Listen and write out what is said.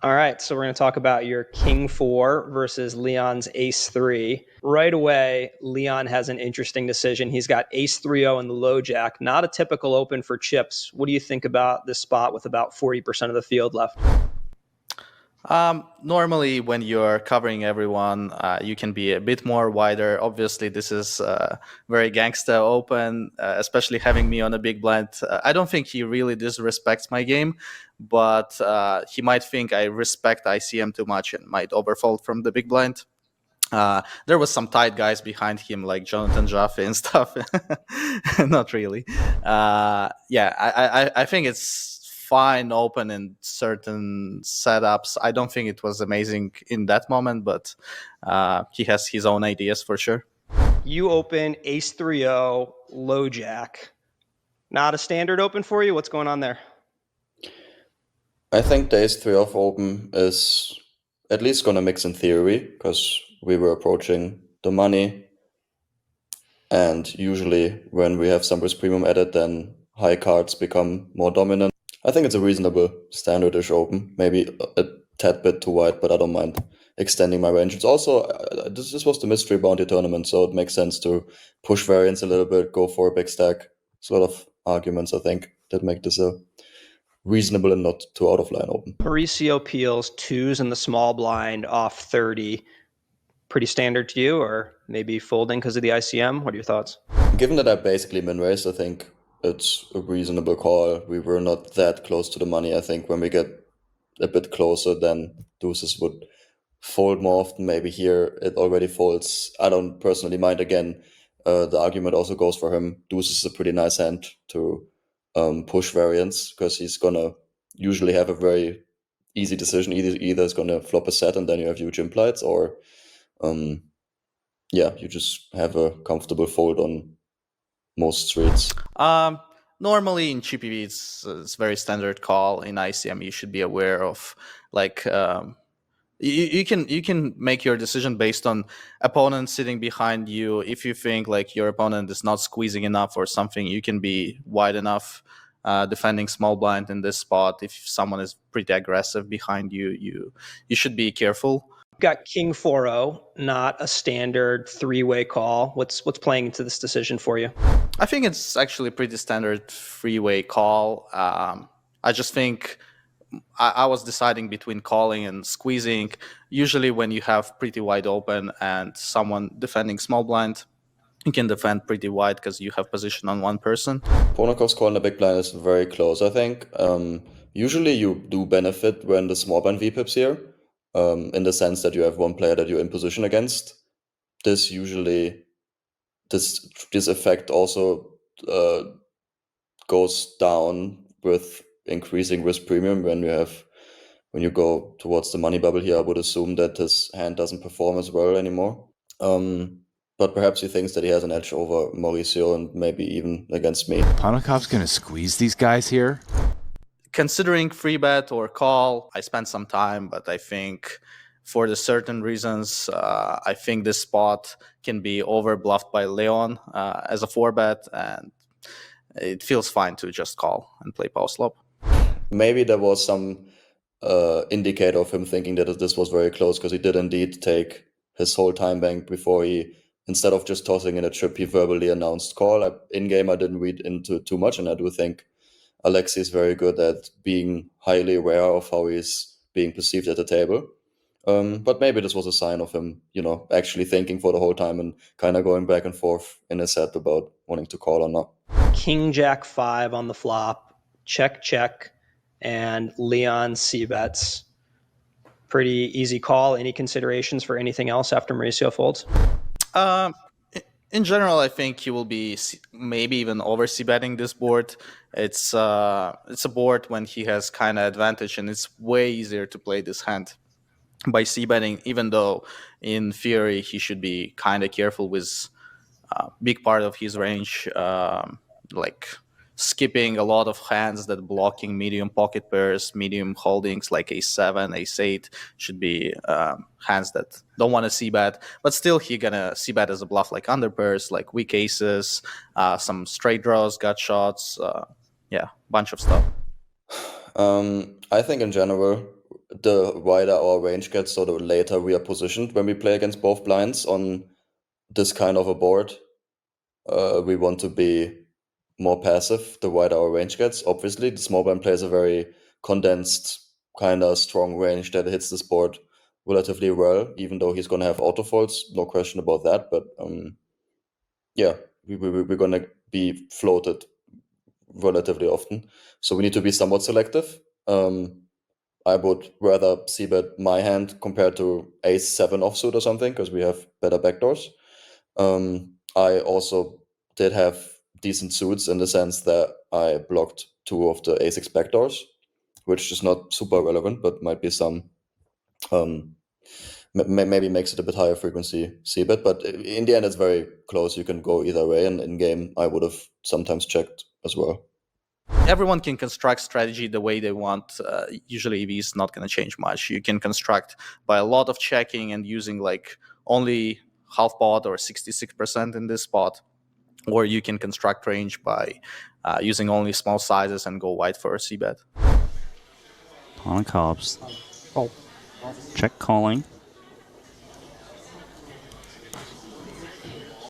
All right, so we're going to talk about your King 4 versus Leon's Ace 3. Right away, Leon has an interesting decision. He's got Ace 3-0 in the low jack, not a typical open for chips. What do you think about this spot with about 40% of the field left? Normally, when you're covering everyone, you can be a bit more wider. Obviously, this is very gangsta open, especially having me on a big blind. I don't think he really disrespects my game, but he might think I respect ICM too much and might overfold from the big blind. There was some tight guys behind him, like Jonathan Jaffe and stuff. Not really. I think it's fine open in certain setups. I don't think it was amazing in that moment, but he has his own ideas for sure. You open Ace 3-0, low jack. Not a standard open for you? What's going on there? I think the Ace 3 off open is at least going to mix in theory, because we were approaching the money. And usually when we have some risk premium added, then high cards become more dominant. I think it's a reasonable standardish open, maybe a tad bit too wide, but I don't mind extending my range. It's also, this was the mystery bounty tournament, so it makes sense to push variance a little bit, go for a big stack. There's a lot of arguments, I think, that make this a reasonable and not too out of line open. Mauricio peels twos in the small blind off 30. Pretty standard to you, or maybe folding because of the ICM? What are your thoughts? Given that I basically min-raised, I think it's a reasonable call. We were not that close to the money. I think when we get a bit closer, then deuces would fold more often. Maybe here it already folds. I don't personally mind. Again, the argument also goes for him. Deuces is a pretty nice hand to push variance, because he's gonna usually have a very easy decision. Either is gonna flop a set and then you have huge implieds, or you just have a comfortable fold on most streets. Normally in GPV, it's very standard call. In ICM, you should be aware of you can make your decision based on opponent sitting behind you. If you think like your opponent is not squeezing enough or something, you can be wide enough defending small blind in this spot. If someone is pretty aggressive behind you, you should be careful. Got King 4-0, not a standard three-way call. What's playing into this decision for you? I think it's actually a pretty standard three-way call. I just think I was deciding between calling and squeezing. Usually when you have pretty wide open and someone defending small blind, you can defend pretty wide because you have position on one person. Ponakovs call in the big blind is very close, I think. Usually you do benefit when the small blind VPIPs here, in the sense that you have one player that you're in position against. This effect also goes down with increasing risk premium when you go towards the money bubble here. I would assume that his hand doesn't perform as well anymore. But perhaps he thinks that he has an edge over Mauricio and maybe even against me. Ponakovs gonna squeeze these guys here? Considering free bet or call, I spent some time, but I think for the certain reasons, I think this spot can be over bluffed by Leon as a 4-bet, and it feels fine to just call and play post flop. Maybe there was some indicator of him thinking that this was very close, because he did indeed take his whole time bank before he, instead of just tossing in a chip, he verbally announced call. In-game, I didn't read into too much, and I do think Alexei is very good at being highly aware of how he's being perceived at the table. But maybe this was a sign of him, actually thinking for the whole time and kind of going back and forth in his head about wanting to call or not. King Jack 5 on the flop, check, and Leon C-bets. Pretty easy call. Any considerations for anything else after Mauricio folds? In general, I think he will be maybe even over c-betting this board. It's a board when he has kind of advantage, and it's way easier to play this hand by c-betting, even though in theory he should be kind of careful with a big part of his range, like skipping a lot of hands that blocking medium pocket pairs, medium holdings like ace-7, ace-8 should be hands that don't want to c-bet, but still he gonna c-bet as a bluff like under pairs, like weak aces, some straight draws, gut shots, bunch of stuff. I think in general, the wider our range gets, so the later we are positioned when we play against both blinds on this kind of a board. We want to be more passive the wider our range gets. Obviously, the small blind plays a very condensed, kind of strong range that hits this board relatively well, even though he's going to have autofolds, no question about that. But yeah, we're going to be floated relatively often. So we need to be somewhat selective. I would rather c-bet my hand compared to ace-7 offsuit or something, because we have better backdoors. I also did have decent suits in the sense that I blocked 2 of the ace-6 backdoors, which is not super relevant, but might be some, maybe makes it a bit higher frequency c-bet, but in the end it's very close. You can go either way, and in game I would have sometimes checked as well. Everyone can construct strategy the way they want. Usually EV is not going to change much. You can construct by a lot of checking and using like only half pot or 66% in this spot, or you can construct range by using only small sizes and go wide for a c-bet. Ponakovs. Check calling.